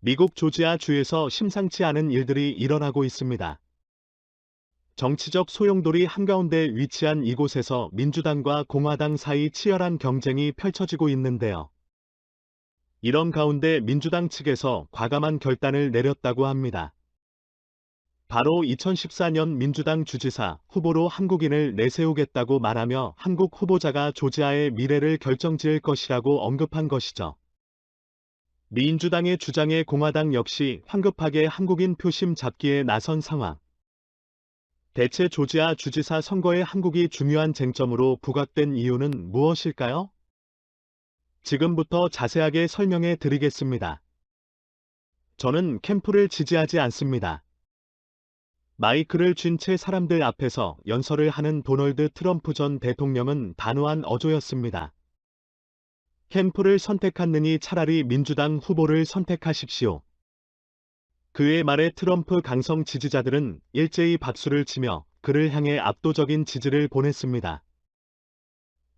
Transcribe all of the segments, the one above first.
미국 조지아주에서 심상치 않은 일들이 일어나고 있습니다. 정치적 소용돌이 한가운데 위치한 이곳에서 민주당과 공화당 사이 치열한 경쟁이 펼쳐지고 있는데요. 이런 가운데 민주당 측에서 과감한 결단을 내렸다고 합니다. 바로 2014년 민주당 주지사 후보로 한국인을 내세우겠다고 말하며 한국 후보자가 조지아의 미래를 결정지을 것이라고 언급한 것이죠. 민주당의 주장에 공화당 역시 황급하게 한국인 표심 잡기에 나선 상황. 대체 조지아 주지사 선거에 한국이 중요한 쟁점으로 부각된 이유는 무엇일까요? 지금부터 자세하게 설명해 드리겠습니다. 저는 캠프를 지지하지 않습니다. 마이크를 쥔 채 사람들 앞에서 연설을 하는 도널드 트럼프 전 대통령은 단호한 어조였습니다. 캠프를 선택하느니 차라리 민주당 후보를 선택하십시오. 그의 말에 트럼프 강성 지지자들은 일제히 박수를 치며 그를 향해 압도적인 지지를 보냈습니다.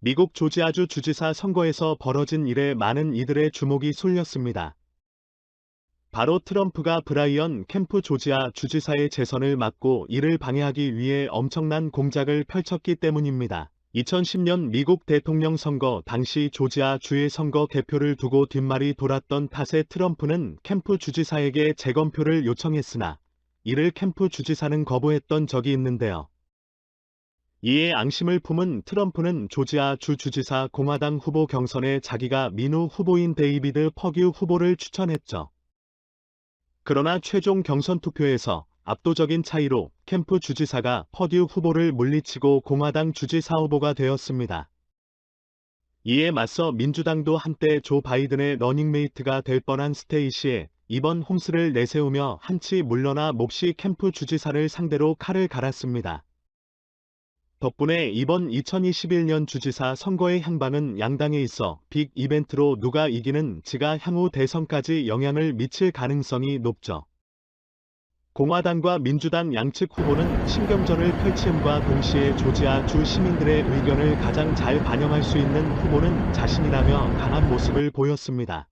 미국 조지아주 주지사 선거에서 벌어진 일에 많은 이들의 주목이 쏠렸습니다. 바로 트럼프가 브라이언 캠프 조지아 주지사의 재선을 막고 이를 방해하기 위해 엄청난 공작을 펼쳤기 때문입니다. 2010년 미국 대통령 선거 당시 조지아 주의 선거 개표를 두고 뒷말이 돌았던 탓에 트럼프는 캠프 주지사에게 재검표를 요청했으나 이를 캠프 주지사는 거부했던 적이 있는데요. 이에 앙심을 품은 트럼프는 조지아 주 주지사 공화당 후보 경선에 자기가 민우 후보인 데이비드 퍼규 후보를 추천했죠. 그러나 최종 경선 투표에서 압도적인 차이로 캠프 주지사가 퍼듀 후보를 물리치고 공화당 주지사 후보가 되었습니다. 이에 맞서 민주당도 한때 조 바이든의 러닝메이트가 될 뻔한 스테이시에 이번 홈스를 내세우며 한치 물러나 몹시 캠프 주지사를 상대로 칼을 갈았습니다. 덕분에 이번 2021년 주지사 선거의 향방은 양당에 있어 빅 이벤트로 누가 이기는 지가 향후 대선까지 영향을 미칠 가능성이 높죠. 공화당과 민주당 양측 후보는 신경전을 펼침과 동시에 조지아 주 시민들의 의견을 가장 잘 반영할 수 있는 후보는 자신이라며 강한 모습을 보였습니다.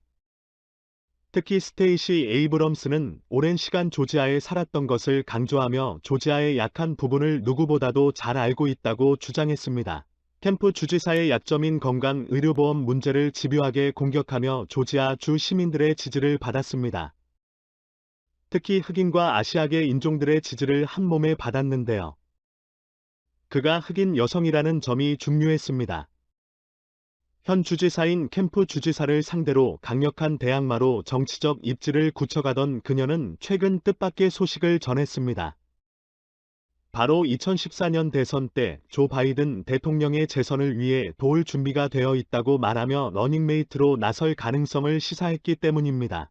특히 스테이시 에이브럼스는 오랜 시간 조지아에 살았던 것을 강조하며 조지아의 약한 부분을 누구보다도 잘 알고 있다고 주장했습니다. 캠프 주지사의 약점인 건강 의료보험 문제를 집요하게 공격하며 조지아 주 시민들의 지지를 받았습니다. 특히 흑인과 아시아계 인종들의 지지를 한 몸에 받았는데요. 그가 흑인 여성이라는 점이 중요했습니다. 현 주지사인 캠프 주지사를 상대로 강력한 대항마로 정치적 입지를 굳혀가던 그녀는 최근 뜻밖의 소식을 전했습니다. 바로 2014년 대선 때 조 바이든 대통령의 재선을 위해 도울 준비가 되어 있다고 말하며 러닝메이트로 나설 가능성을 시사했기 때문입니다.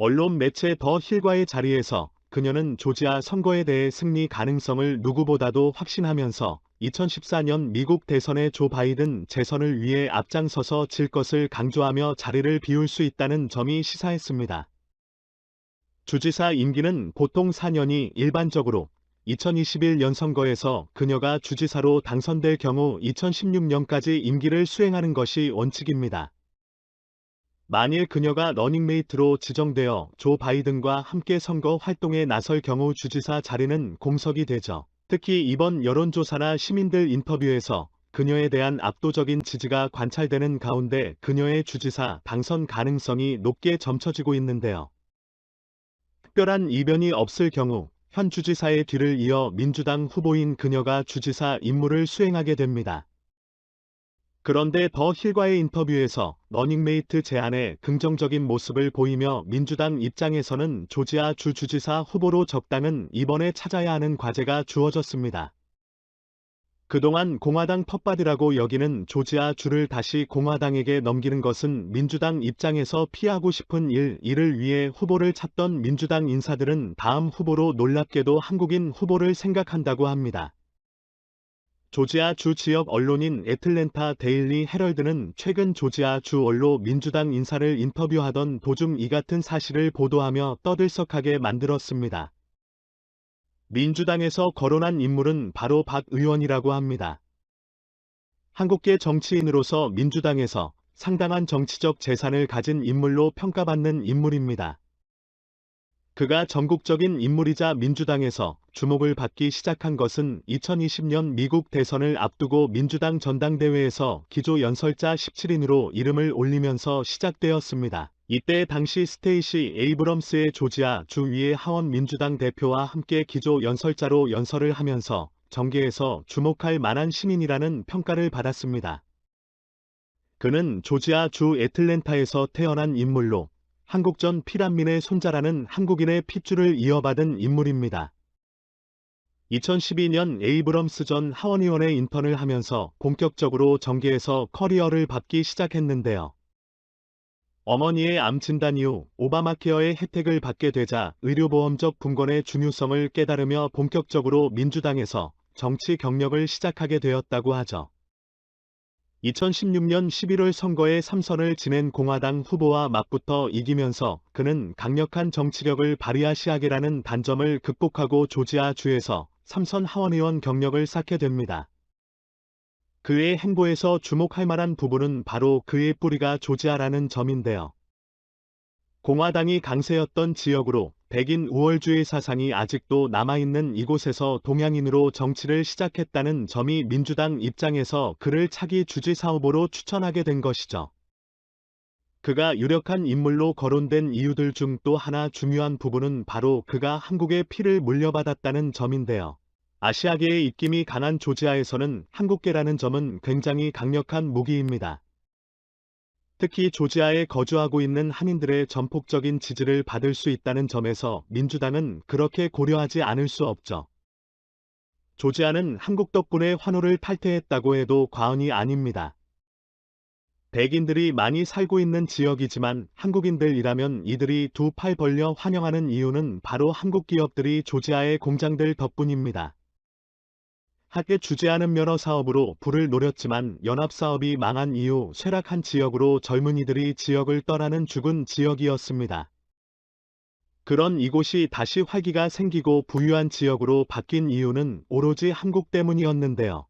언론 매체 더 힐과의 자리에서 그녀는 조지아 선거에 대해 승리 가능성을 누구보다도 확신하면서 2014년 미국 대선의 조 바이든 재선을 위해 앞장서서 질 것을 강조하며 자리를 비울 수 있다는 점이 시사했습니다. 주지사 임기는 보통 4년이 일반적으로 2021년 선거에서 그녀가 주지사로 당선될 경우 2016년까지 임기를 수행하는 것이 원칙입니다. 만일 그녀가 러닝메이트로 지정되어 조 바이든과 함께 선거 활동에 나설 경우 주지사 자리는 공석이 되죠. 특히 이번 여론조사나 시민들 인터뷰에서 그녀에 대한 압도적인 지지가 관찰되는 가운데 그녀의 주지사 당선 가능성이 높게 점쳐지고 있는데요. 특별한 이변이 없을 경우 현 주지사의 뒤를 이어 민주당 후보인 그녀가 주지사 임무를 수행하게 됩니다. 그런데 더 힐과의 인터뷰에서 러닝메이트 제안에 긍정적인 모습을 보이며 민주당 입장에서는 조지아 주 주지사 후보로 적당은 이번에 찾아야 하는 과제가 주어졌습니다. 그동안 공화당 텃밭이라고 여기는 조지아 주를 다시 공화당에게 넘기는 것은 민주당 입장에서 피하고 싶은 이를 위해 후보를 찾던 민주당 인사들은 다음 후보로 놀랍게도 한국인 후보를 생각한다고 합니다. 조지아 주 지역 언론인 애틀랜타 데일리 헤럴드는 최근 조지아 주 원로 민주당 인사를 인터뷰하던 도중 이 같은 사실을 보도하며 떠들썩하게 만들었습니다. 민주당에서 거론한 인물은 바로 박 의원이라고 합니다. 한국계 정치인으로서 민주당에서 상당한 정치적 재산을 가진 인물로 평가받는 인물입니다. 그가 전국적인 인물이자 민주당에서 주목을 받기 시작한 것은 2020년 미국 대선을 앞두고 민주당 전당대회에서 기조연설자 17인으로 이름을 올리면서 시작되었습니다. 이때 당시 스테이시 에이브럼스의 조지아 주위의 하원 민주당 대표와 함께 기조연설자로 연설을 하면서 정계에서 주목할 만한 신인이라는 평가를 받았습니다. 그는 조지아 주 애틀랜타에서 태어난 인물로 한국 전 피란민의 손자라는 한국인의 핏줄을 이어받은 인물입니다. 2012년 에이브럼스 전 하원의원의 인턴을 하면서 본격적으로 정계에서 커리어를 밟기 시작했는데요. 어머니의 암 진단 이후 오바마케어의 혜택을 받게 되자 의료보험적 분권의 중요성을 깨달으며 본격적으로 민주당에서 정치 경력을 시작하게 되었다고 하죠. 2016년 11월 선거에 3선을 지낸 공화당 후보와 맞붙어 이기면서 그는 강력한 정치력을 발휘하시하게라는 단점을 극복하고 조지아 주에서 3선 하원의원 경력을 쌓게 됩니다. 그의 행보에서 주목할 만한 부분은 바로 그의 뿌리가 조지아라는 점인데요. 공화당이 강세였던 지역으로 백인 우월주의 사상이 아직도 남아있는 이곳에서 동양인으로 정치를 시작했다는 점이 민주당 입장에서 그를 차기 주지사 후보로 추천하게 된 것이죠. 그가 유력한 인물로 거론된 이유들 중 또 하나 중요한 부분은 바로 그가 한국의 피를 물려받았다는 점인데요. 아시아계의 입김이 강한 조지아에서는 한국계라는 점은 굉장히 강력한 무기입니다. 특히 조지아에 거주하고 있는 한인들의 전폭적인 지지를 받을 수 있다는 점에서 민주당은 그렇게 고려하지 않을 수 없죠. 조지아는 한국 덕분에 환호를 탈퇴했다고 해도 과언이 아닙니다. 백인들이 많이 살고 있는 지역이지만 한국인들이라면 이들이 두 팔 벌려 환영하는 이유는 바로 한국 기업들이 조지아에 공장들 덕분입니다. 학계 주재하는 면허 사업으로 부를 노렸지만 연합사업이 망한 이후 쇠락한 지역으로 젊은이들이 지역을 떠나는 죽은 지역이었습니다. 그런 이곳이 다시 활기가 생기고 부유한 지역으로 바뀐 이유는 오로지 한국 때문이었는데요.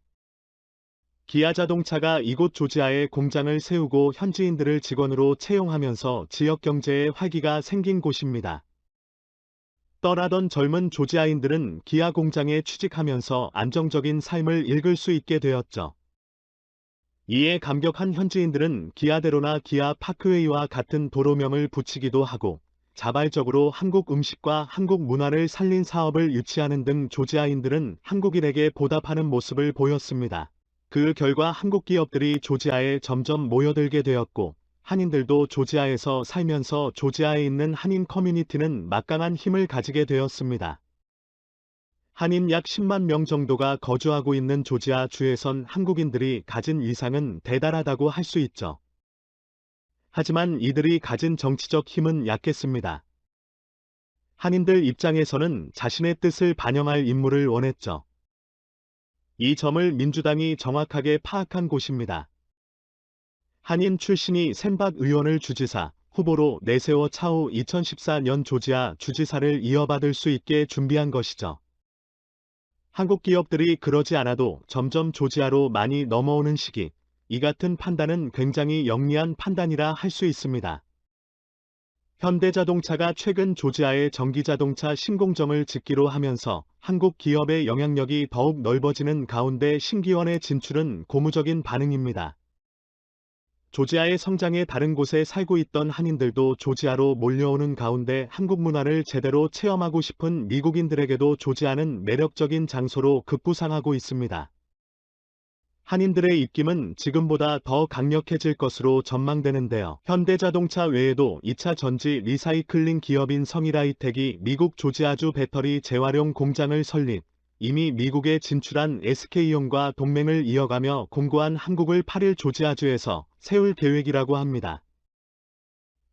기아자동차가 이곳 조지아에 공장을 세우고 현지인들을 직원으로 채용하면서 지역 경제에 활기가 생긴 곳입니다. 떠나던 젊은 조지아인들은 기아 공장에 취직하면서 안정적인 삶을 읽을 수 있게 되었죠. 이에 감격한 현지인들은 기아대로나 기아 파크웨이와 같은 도로명을 붙이기도 하고 자발적으로 한국 음식과 한국 문화를 살린 사업을 유치하는 등 조지아인들은 한국인에게 보답하는 모습을 보였습니다. 그 결과 한국 기업들이 조지아에 점점 모여들게 되었고 한인들도 조지아에서 살면서 조지아에 있는 한인 커뮤니티는 막강한 힘을 가지게 되었습니다. 한인 약 10만 명 정도가 거주하고 있는 조지아 주에선 한국인들이 가진 위상은 대단하다고 할 수 있죠. 하지만 이들이 가진 정치적 힘은 약했습니다. 한인들 입장에서는 자신의 뜻을 반영할 인물을 원했죠. 이 점을 민주당이 정확하게 파악한 곳입니다. 한인 출신이 샌박 의원을 주지사 후보로 내세워 차후 2014년 조지아 주지사를 이어받을 수 있게 준비한 것이죠. 한국 기업들이 그러지 않아도 점점 조지아로 많이 넘어오는 시기, 이 같은 판단은 굉장히 영리한 판단이라 할 수 있습니다. 현대자동차가 최근 조지아에 전기자동차 신공정을 짓기로 하면서 한국 기업의 영향력이 더욱 넓어지는 가운데 신기원의 진출은 고무적인 반응입니다. 조지아의 성장에 다른 곳에 살고 있던 한인들도 조지아로 몰려오는 가운데 한국 문화를 제대로 체험하고 싶은 미국인들에게도 조지아는 매력적인 장소로 급부상하고 있습니다. 한인들의 입김은 지금보다 더 강력해질 것으로 전망되는데요. 현대자동차 외에도 2차 전지 리사이클링 기업인 성일하이텍이 미국 조지아주 배터리 재활용 공장을 설립, 이미 미국에 진출한 SK용과 동맹을 이어가며 공고한 한국을 8일 조지아주에서 세울 계획이라고 합니다.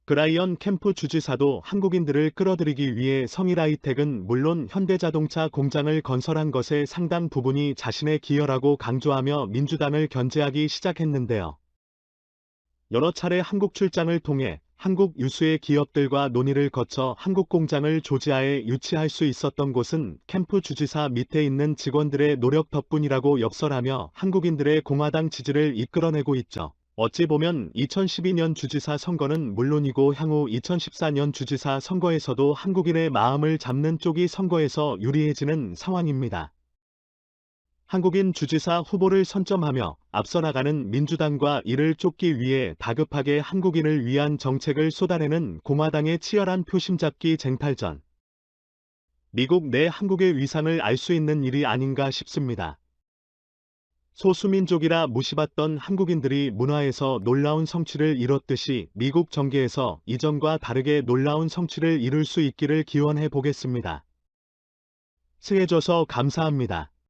브라이언 캠프 주지사도 한국인들을 끌어들이기 위해 성일하이텍은 물론 현대자동차 공장을 건설한 것의 상당 부분이 자신의 기여라고 강조하며 민주당을 견제하기 시작했는데요. 여러 차례 한국 출장을 통해 한국 유수의 기업들과 논의를 거쳐 한국 공장을 조지아에 유치할 수 있었던 곳은 캠프 주지사 밑에 있는 직원들의 노력 덕분이라고 역설하며 한국인들의 공화당 지지를 이끌어내고 있죠. 어찌 보면 2012년 주지사 선거는 물론이고 향후 2014년 주지사 선거에서도 한국인의 마음을 잡는 쪽이 선거에서 유리해지는 상황입니다. 한국인 주지사 후보를 선점하며 앞서 나가는 민주당과 이를 쫓기 위해 다급하게 한국인을 위한 정책을 쏟아내는 공화당의 치열한 표심 잡기 쟁탈전. 미국 내 한국의 위상을 알 수 있는 일이 아닌가 싶습니다. 소수민족이라 무시받던 한국인들이 문화에서 놀라운 성취를 이뤘듯이 미국 정계에서 이전과 다르게 놀라운 성취를 이룰 수 있기를 기원해 보겠습니다. 승해줘서 감사합니다.